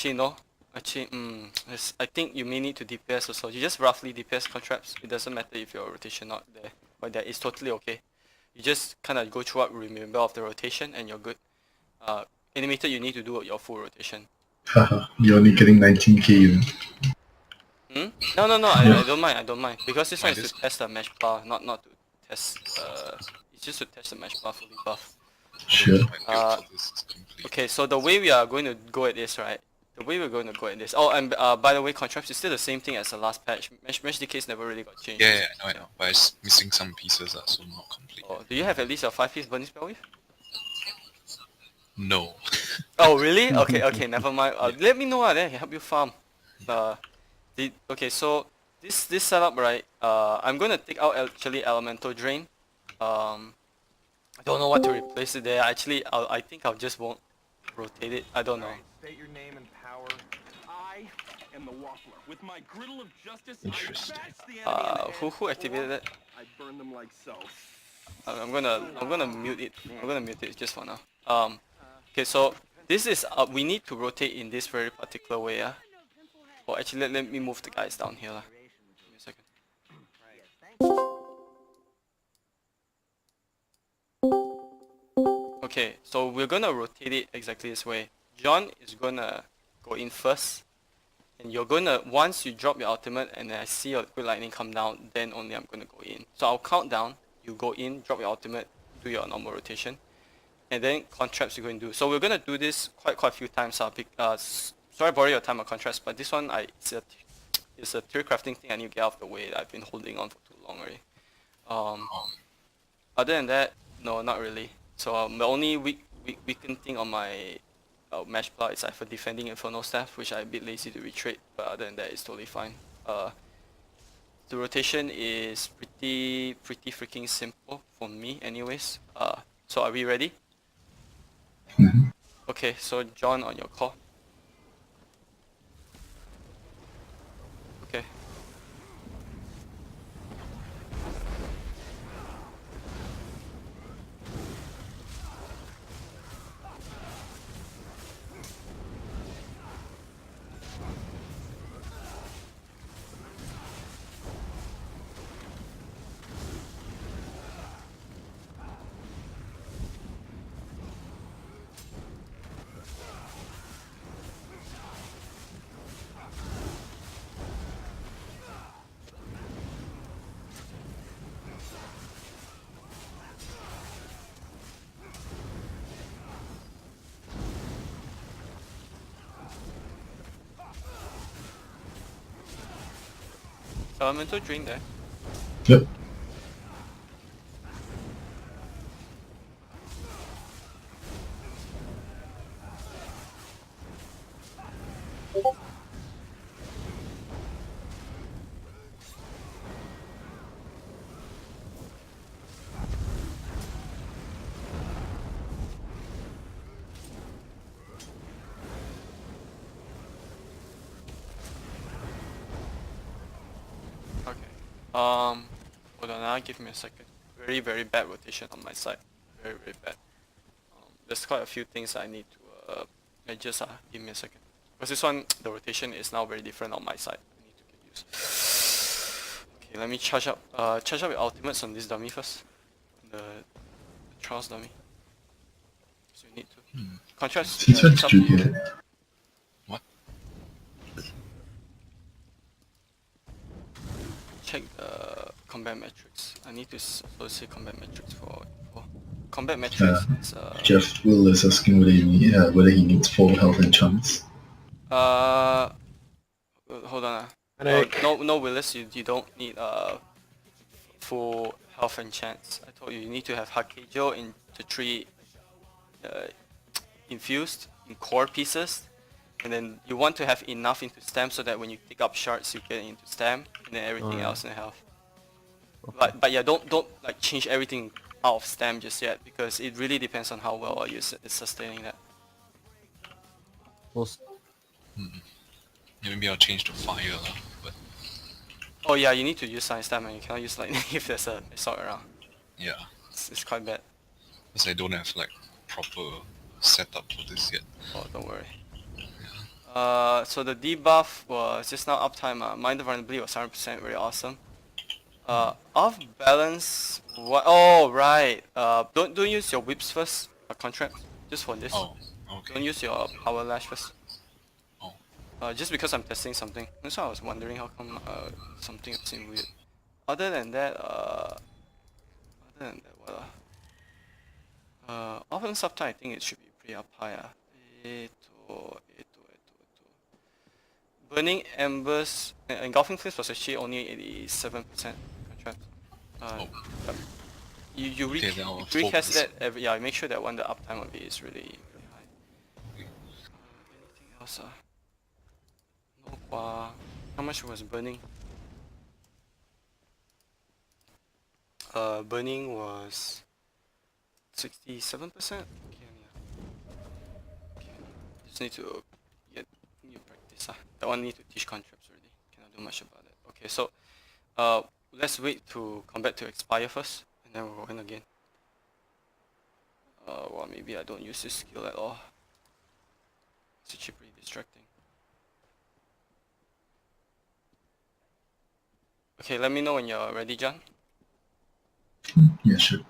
Actually, no. Actually, I think you may need to DPS also. You just roughly DPS contraps. It doesn't matter if your rotation not there. But that is totally okay. You just kind of go through what remember of the rotation and you're good. Animated, you need to do your full rotation. Haha, you're only getting 19k, you know. No, Yeah. I don't mind. Because this one is to test the Magplar, not to test, it's just to test the Magplar fully buff. Sure. Okay, so the way we are going to go at this, right? The way we're going to go at this. Oh, and by the way, contraps is still the same thing as the last patch. MagDK never really got changed. Yeah, I know. But it's missing some pieces, so not complete. Oh, do you have at least a 5-piece burning spell wave? No. Oh, really? Okay, never mind. Let me know, then I can help you farm. Okay, so this setup, right? I'm gonna take out actually Elemental Drain. I don't know what to replace it there. Actually, I think I'll just won't rotate it. I don't know. State your name and power. I am the Waffler. With my griddle of justice, Interesting. I bash the enemy in the Who activated it? I burn them like so. I'm gonna mute it. I'm gonna mute it just for now. Okay, so this is we need to rotate in this very particular way, yeah. Oh, actually, let me move the guys down here, lah. Give me a second. Okay, so we're gonna rotate it exactly this way. John is gonna go in first, and you're gonna, once you drop your ultimate and I see your quick lightning come down, then only I'm gonna go in. So I'll count down, you go in, drop your ultimate, do your normal rotation, and then contraps you're going to do. So we're gonna do this quite a few times. Sorry I borrow your time on contrasts, but this one it's a theory crafting thing I need to get out of the way that I've been holding on for too long already. Other than that, no, not really. So the only weakened thing on my Magplar is I have a defending Inferno Staff, which I'm a bit lazy to retreat, but other than that, it's totally fine. The rotation is pretty freaking simple for me anyways. So are we ready? Okay, so John on your call. Okay. Elemental Drain there. Yep. Okay. Hold on, give me a second. Very bad rotation on my side. Very bad. There's quite a few things I need to adjust. Give me a second. Because this one, the rotation is now very different on my side. I need to get used. Okay, let me charge up your ultimates on this dummy first. The Trials dummy. So you need to. Contrast. Since when did you get it? What? Check the combat metrics. I need to also see combat metrics for combat metrics. Jeff Will is asking whether he needs full health and chance. Hold on. No, Willis, you don't need full health and chance. I told you need to have Hakejo in the 3 infused in core pieces, and then you want to have enough into stam so that when you pick up shards you get into stam, and then everything else in health. Okay. But yeah, don't like change everything out of stam just yet, because it really depends on how well you're sustaining that. Maybe I'll change to fire, but... Oh yeah, you need to use science stam and you cannot use lightning if there's a MagSorc around. Yeah. It's quite bad. Because I don't have like proper setup for this yet. Oh, don't worry. So the debuff was just now uptime. Mind the vulnerability was 100%, very awesome. Off balance. What? Oh right. Don't use your whips first. Contract just for this. Oh, okay. Don't use your power lash first. Oh, Just because I'm testing something. That's why I was wondering how come something seemed weird. Other than that, what? Offense uptime, I think it should be pretty up high. Burning Embers and Engulfing Flames was actually only 87% contract. oh. Yep. You Okay, then I'll recast focus. that every, yeah, make sure that one the uptime of it is really high. Okay. Anything else? No qua. How much was burning? Burning was 67%. Okay, okay. Just need to get new practice. That one need to teach concepts already. Cannot do much about it. Okay, so let's wait to combat to expire first, and then we'll go in again. Well, maybe I don't use this skill at all. It's actually pretty distracting. Okay, let me know when you're ready, John. Yeah, sure.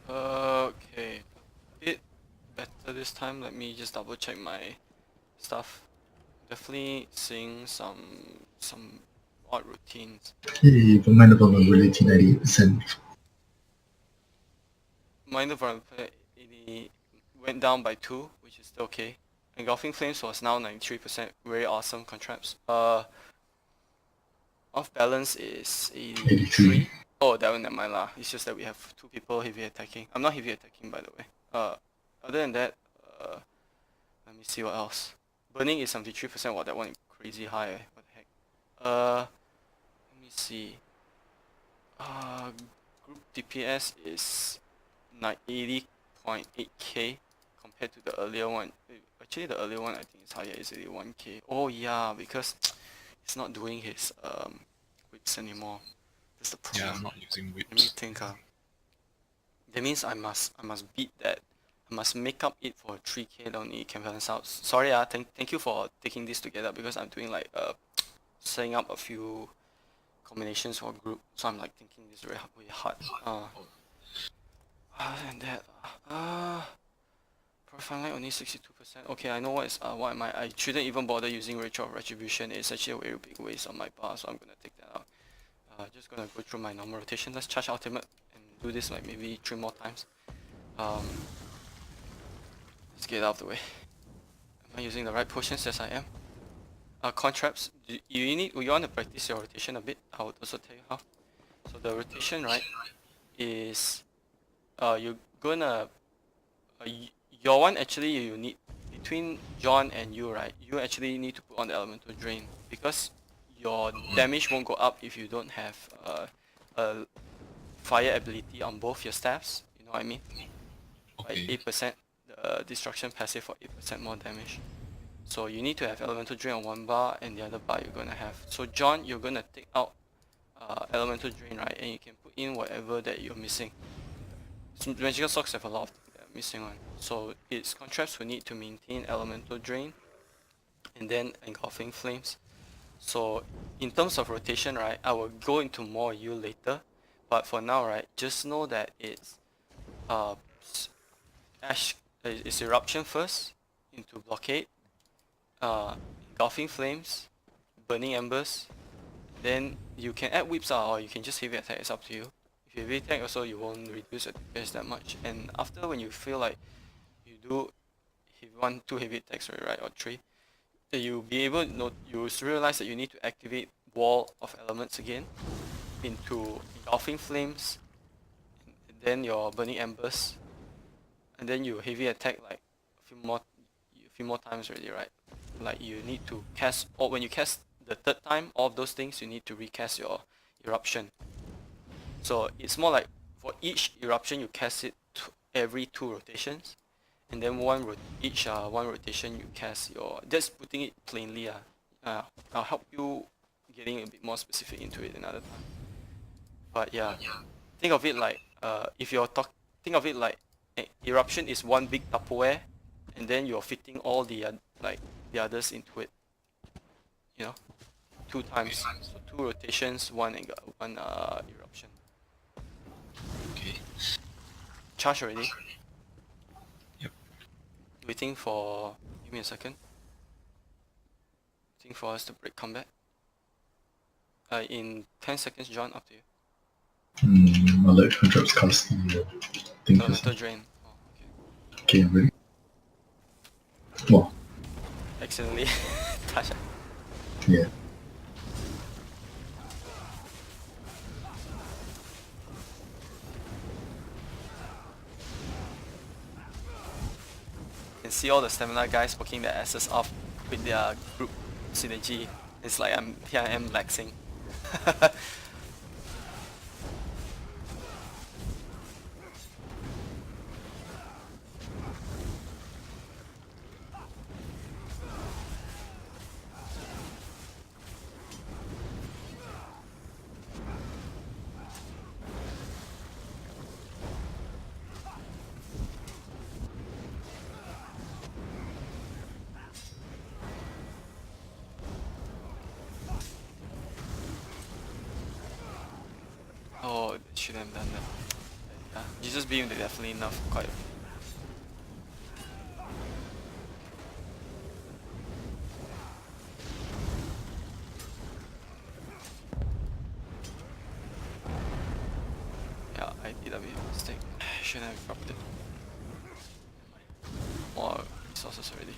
Okay, a bit better this time. Let me just double check my stuff. Definitely seeing some odd routines. Hey, but mind the vulnerability 98%. Minor vulnerability went down by 2, which is still okay. Engulfing Flames was now 93%, very awesome contrapts. Off balance is 83. Oh, that one never mind lah. It's just that we have 2 people heavy attacking. I'm not heavy attacking, by the way. Other than that, let me see what else. Burning is 73%. Wow, that one is crazy high. What the heck? Let me see. Group DPS is 80.8k compared to the earlier one. Actually, the earlier one I think is higher. It's 81k. Oh yeah, because he's not doing his whips anymore. That's the problem. Yeah, I'm not using Let me whips. think. That means I must beat that. I must make up it for 3k only can balance out. Sorry, thank you for taking this together because I'm doing like setting up a few combinations for group. So I'm like thinking this very hard. Other than that, profile line only 62%. Okay, I know what am I shouldn't even bother using Ritual of Retribution. It's actually a very big waste on my bar, so I'm gonna take that out. Just gonna go through my normal rotation. Let's charge ultimate and do this like maybe 3 more times. Let's get it out of the way. Am I using the right potions? Yes, I am. Contraps. You want to practice your rotation a bit. I would also tell you how. So the rotation, right, is you're gonna your one actually you need between John and you, right? You actually need to put on the elemental drain because your damage won't go up if you don't have a fire ability on both your staffs. You know what I mean? Okay. Like 8%, the destruction passive for 8% more damage. So you need to have elemental drain on one bar and the other bar you're gonna have. So John, you're gonna take out elemental drain, right? And you can put in whatever that you're missing. Magical socks have a lot of things that are missing one. So it's contracts who need to maintain elemental drain and then engulfing flames. So in terms of rotation, right, I will go into more you later, but for now, right, just know that it's ash, it's eruption first into blockade, engulfing flames, burning embers. Then you can add whips or you can just heavy attack. It's up to you. If you heavy attack, also you won't reduce your DPS that much. And after when you feel like you do, if you want 2 heavy attacks, right, or 3. You'll be able to you realize that you need to activate Wall of Elements again into engulfing flames, and then your burning embers, and then you heavy attack like a few more times already, right? Like you need to cast, or when you cast the 3rd time, all of those things you need to recast your eruption. So it's more like for each eruption you cast it every 2 rotations. And then one rotation you cast your, just putting it plainly, I'll help you getting a bit more specific into it another time. But yeah, think of it like think of it like eruption is one big Tupperware, and then you're fitting all the the others into it. You know, 2 times, so 2 rotations, one eruption. Okay. Charge already. Yep. Waiting for, give me a second. Waiting for us to break combat. In 10 seconds, John, up to you. I'll let contracts cast the thing first. Elemental drain. Oh, okay. Okay, I'm ready. Wow. Accidentally touch. Yeah. You can see all the stamina guys working their asses off with their group synergy. It's like here I am laxing. Oh, shouldn't have done that. Yeah, Jesus beam did definitely enough quite a bit. Yeah, I did a bit of mistake. Shouldn't have dropped it. More resources already.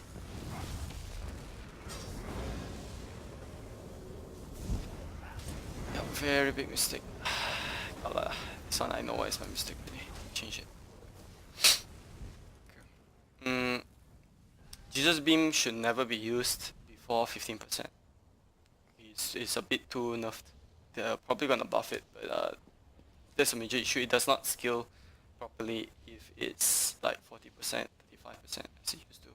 Yeah, very big mistake. This one I know why it's my mistake really. Change it. Okay. Jesus beam should never be used before 15%. It's a bit too nerfed. They're probably gonna buff it, but that's a major issue. It does not scale properly if it's like 40%, 35% as it used to.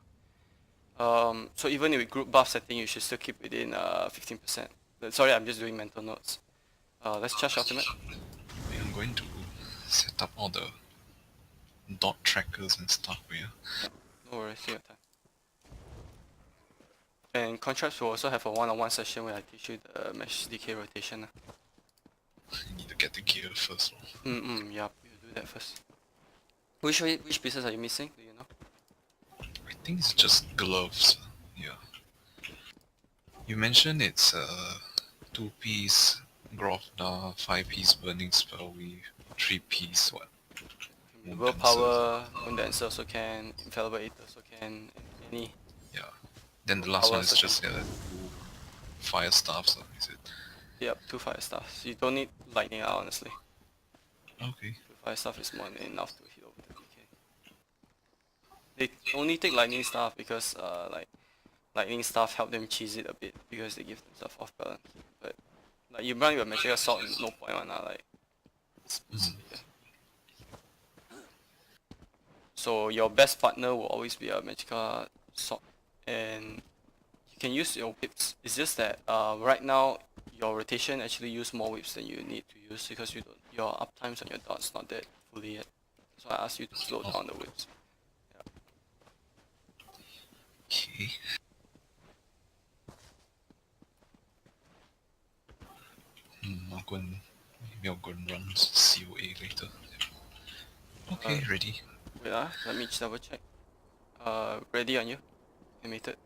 So even with group buff setting, you should still keep within 15%. Sorry, I'm just doing mental notes. Let's charge ultimate. I'm going to set up all the dot trackers and stuff here. Yep. No worries, take your time. And contracts will also have a one-on-one session where I teach you the MagDK rotation. I need to get the gear first. Yeah, you do that first. Which pieces are you missing? Do you know? I think it's just gloves. Yeah. You mentioned it's a 2-piece Grofda, 5-piece burning spell with 3-piece what? Willpower, Condenser also can, Infallible Aether also can, any. Yeah. Then the last one is Powers just 2 fire staffs, is it? Yep, 2 fire staffs. You don't need lightning out honestly. Okay. 2 fire staff is more than enough to hit over the DK. They only take lightning staff because like lightning staff help them cheese it a bit because they give themselves off balance. But like you run your magic assault, no point on like. Yeah. So your best partner will always be a magical sword, and you can use your whips. It's just that right now your rotation actually use more whips than you need to use because your uptimes on your dots not that fully yet. So I asked you to slow down the whips. Okay. I'll go and maybe I'll go and run COA later. Okay, ready. Wait let me just double check. Ready on you? Animated.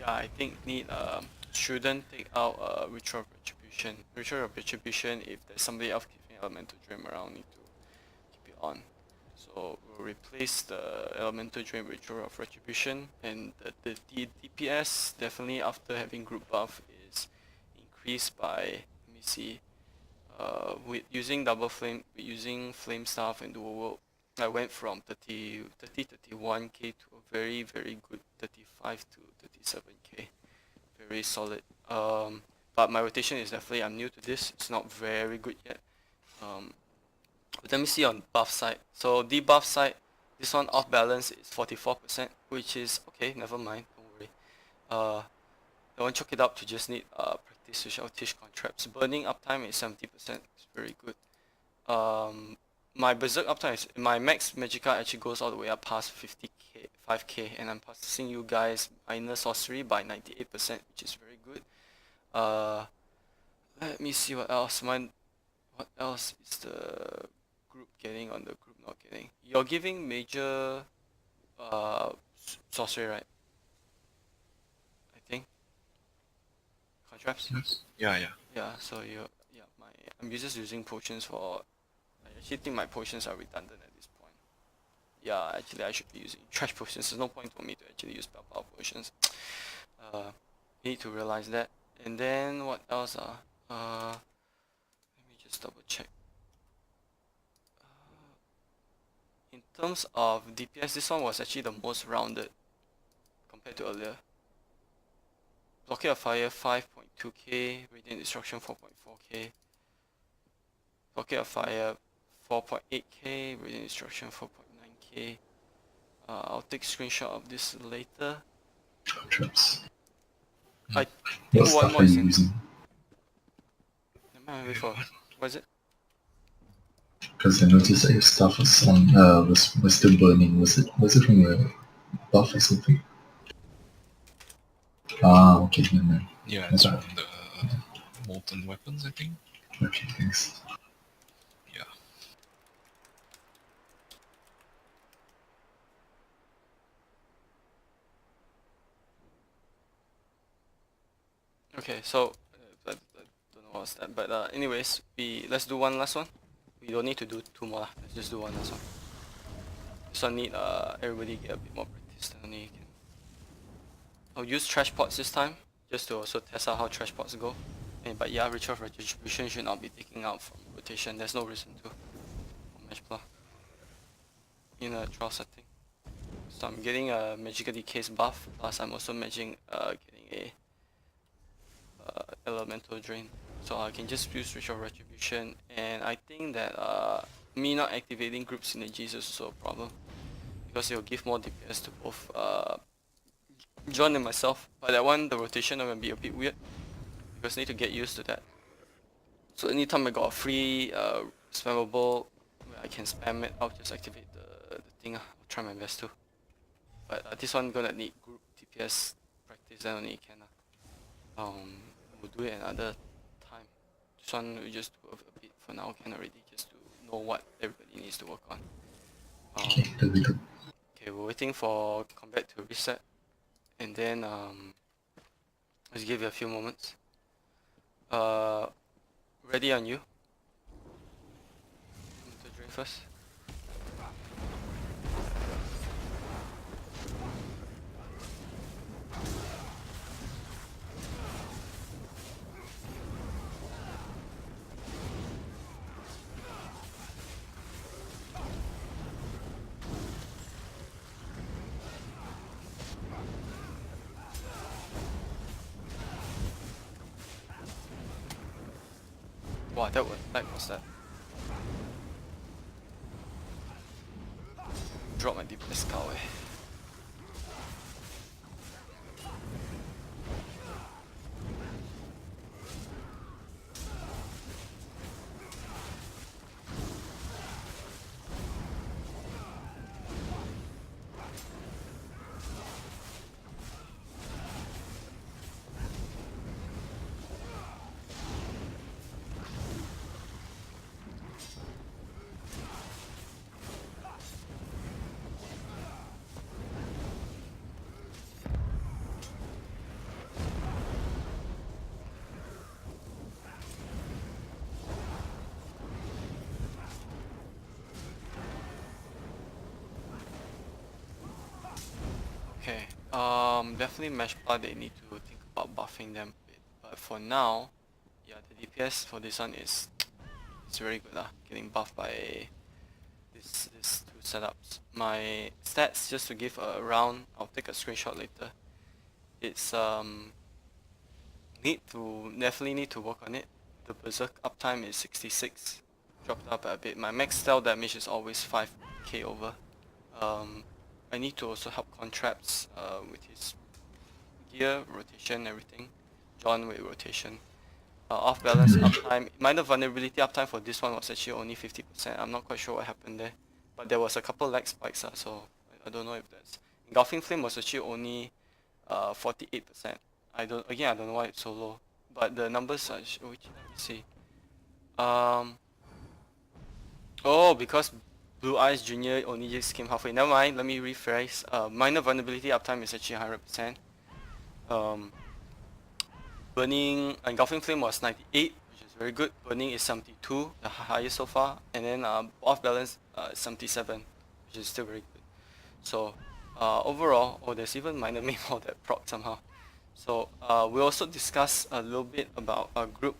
Yeah, I think need shouldn't take out Ritual of Retribution. Ritual of Retribution, if there's somebody else giving Elemental Dream around, need to keep it on. So we'll replace the Elemental Dream Ritual of Retribution, and the DPS definitely after having group buff is increased by, let me see, with using double flame, using flame staff and dual world, I went from 31k to a very good 35 to 37k, very solid. But my rotation is definitely, I'm new to this, it's not very good yet. But let me see on buff side. So debuff side, this one off balance is 44%, which is okay, never mind, don't worry. I won't chalk it up to just need practice with Tish contracts. Burning uptime is 70%, it's very good. My berserk uptime is, my max magicka actually goes all the way up past 50k, 5k, and I'm passing you guys minor sorcery by 98%, which is very good. Let me see what else. What else is the group getting on the group not getting? You're giving major sorcery, right? I think. Contraps? Yeah. Yeah, so I'm just using potions for, I actually think my potions are redundant at this point. Yeah, actually I should be using trash potions. There's no point for me to actually use spell power potions. Need to realize that. And then what else? Let me just double check. In terms of DPS, this one was actually the most rounded compared to earlier. Blockade of Fire 5.2k, Radiant Destruction 4.4k, Blockade of Fire 4.8k, Radiant Destruction 4.9k. I'll take screenshot of this later. Traps. I What think one stuff more are is you in. using? Before. What is it? Because I noticed that your stuff was on was still burning. Was it from a buff or something? Ah, okay, never mind. Yeah, it's Okay. from the molten weapons, I think. Okay, thanks. Yeah. Okay, so I don't know what's that, but anyways, let's do one last one. We don't need to do two more. Let's just do one last one. This one need everybody get a bit more practice. Then only you can. I'll use trash pots this time, just to also test out how trash pots go. But yeah, Ritual of Retribution should not be taking out from rotation. There's no reason to. Magplar in a trial setting. So I'm getting a Magical Decay's buff, plus I'm also getting a Elemental Drain. So I can just use Ritual of Retribution, and I think that me not activating group synergy is also a problem, because it will give more DPS to both John and myself. But that one, the rotation will be a bit weird, because I need to get used to that. So anytime I got a free spammable where I can spam it, I'll just activate the thing. I'll try my best to. But this one gonna need group DPS practice, then only can. We'll do it another time. This one we just do a bit for now, can already, just to know what everybody needs to work on. Okay, that'll be good. Okay, we're waiting for combat to reset, and then let's give you a few moments. Ready on you. To drink first. Wow, that was that. Drop my DPS skull away. Okay, definitely Magplar, they need to think about buffing them a bit. But for now, yeah, the DPS for this one is it's very good getting buffed by this two setups. My stats, just to give a round, I'll take a screenshot later. It's definitely need to work on it. The berserk uptime is 66, dropped up a bit. My max style damage is always 5k over. I need to also help Contraps with his gear, rotation, everything. John with rotation. Off balance uptime, minor vulnerability uptime for this one was actually only 50%. I'm not quite sure what happened there, but there was a couple lag spikes, so I don't know if that's. Engulfing Flame was actually only 48%. I don't know why it's so low, but the numbers are. Let me see. Oh, because Blue Eyes Junior only just came halfway. Never mind, let me rephrase. Minor vulnerability uptime is actually 100%. Burning, Engulfing Flame was 98, which is very good. Burning is 72, the highest so far. And then off balance 77, which is still very good. So overall, there's even minor maple that proc somehow. So we also discussed a little bit about group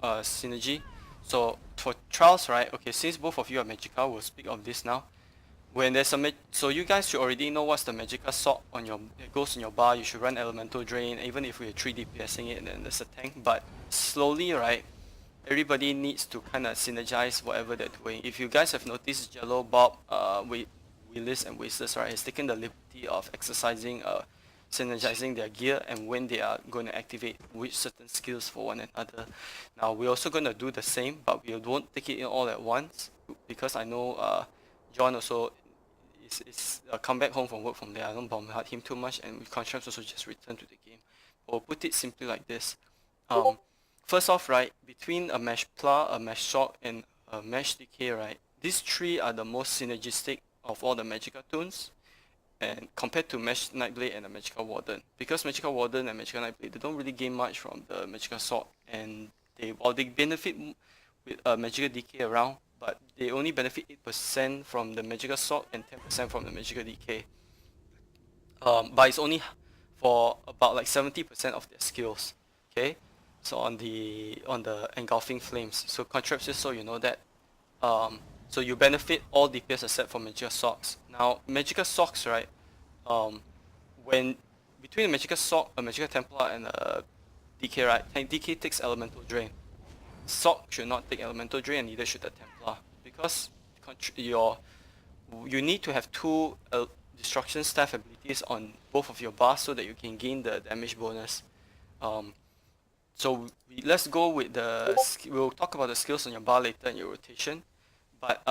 synergy. So for trials, right? Okay, since both of you are Magicka, we'll speak of this now. When there's a so you guys should already know what's the Magicka SOC on your it goes in your bar. You should run Elemental Drain, even if we're 3 DPSing it, and then there's a tank. But slowly, right? Everybody needs to kind of synergize whatever they're doing. If you guys have noticed, Jello, Bob, Willis, and Wasters, right, has taken the liberty of exercising synergizing their gear and when they are going to activate which certain skills for one another. Now we're also going to do the same, but we won't take it in all at once because I know John also is come back home from work from there. I don't bombard him too much, and with Contracts also just return to the game. We'll put it simply like this. First off, right, between a Magplar, a MagSorc, and a MagDK, right, these three are the most synergistic of all the Magicka toons. And compared to Nightblade and the Magicka Warden, because Magicka Warden and Magicka Nightblade, they don't really gain much from the Magicka Sword, and while they benefit with Magicka DK around, but they only benefit 8% from the Magicka Sword and 10% from the Magicka DK. But it's only for about like 70% of their skills. Okay, so on the Engulfing Flames. So Contrapts, just so you know that. So you benefit all DPS except for Magicka Socks. Now Magicka Socks, right? When between a Magicka Sock, a Magicka Templar, and a DK, right? DK takes Elemental Drain. Sock should not take Elemental Drain, and neither should the Templar, because you need to have two Destruction Staff abilities on both of your bars so that you can gain the damage bonus. let's go with we'll talk about the skills on your bar later and your rotation. But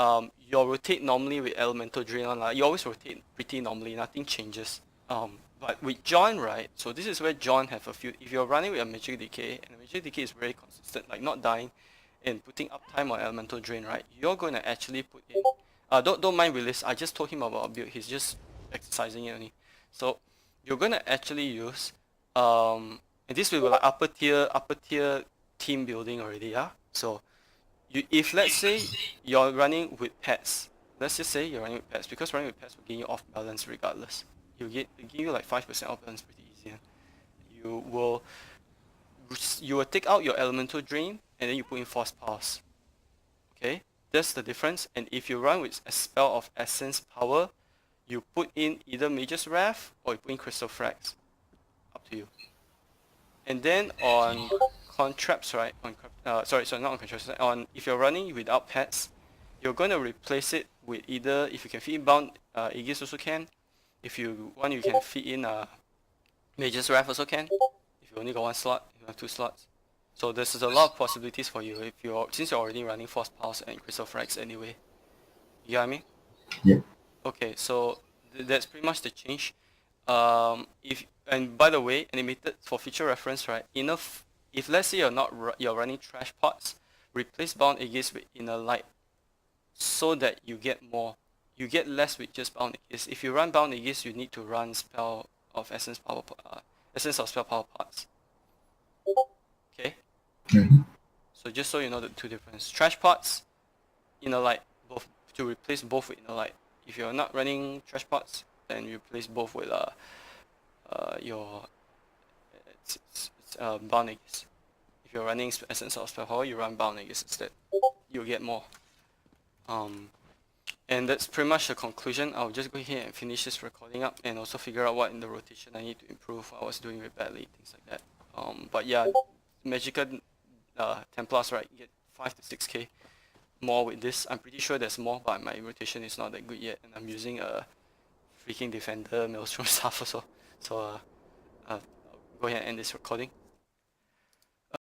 your rotate normally with elemental drain on, you always rotate pretty normally, nothing changes. But with John, right? So this is where John have a few. If you're running with a magic decay, and a magic decay is very consistent, like not dying and putting uptime on elemental drain, right? You're gonna actually put in. Don't mind Willis. I just told him about a build. He's just exercising it only. So you're gonna actually use and this will be like upper tier team building already, yeah. So if let's say you're running with pets, let's just say you're running with pets, because running with pets will give you off balance regardless. It give you like 5% off balance pretty easy. You will take out your elemental drain and then you put in force powers. Okay, that's the difference. And if you run with a spell of essence power, you put in either Mage's Wrath or you put in Crystal Frags. Up to you. And then on contrapts, right? Sorry, not on contrapts. If you're running without pets, you're going to replace it with either, if you can fit in bound Aegis also can. If you want, you can fit in Mage's Wrath also can. If you only got one slot, you have 2 slots. So there's a lot of possibilities for you since you're already running Force Pulse and Crystal Frags anyway. You get what I mean? Yeah. Okay, so that's pretty much the change. And by the way, animated for future reference, right? If let's say you're running trash pots, replace bound Aegis with inner light, so that you get more. You get less with just bound Aegis. If you run bound Aegis, you need to run spell of essence of spell power parts. Okay. Mm-hmm. So just so you know the two differences. Trash pots, inner light, both to replace both with inner light. If you're not running trash pots, then you replace both with your bound Aegis. If you're running essence of spell power, you run bound Aegis instead. You'll get more. And that's pretty much the conclusion. I'll just go ahead and finish this recording up and also figure out what in the rotation I need to improve. I was doing it badly, things like that. But yeah, magical Templars, right, get 5 to 6k more with this. I'm pretty sure there's more, but my rotation is not that good yet, and I'm using a freaking defender maelstrom stuff also. So I'll go ahead and end this recording.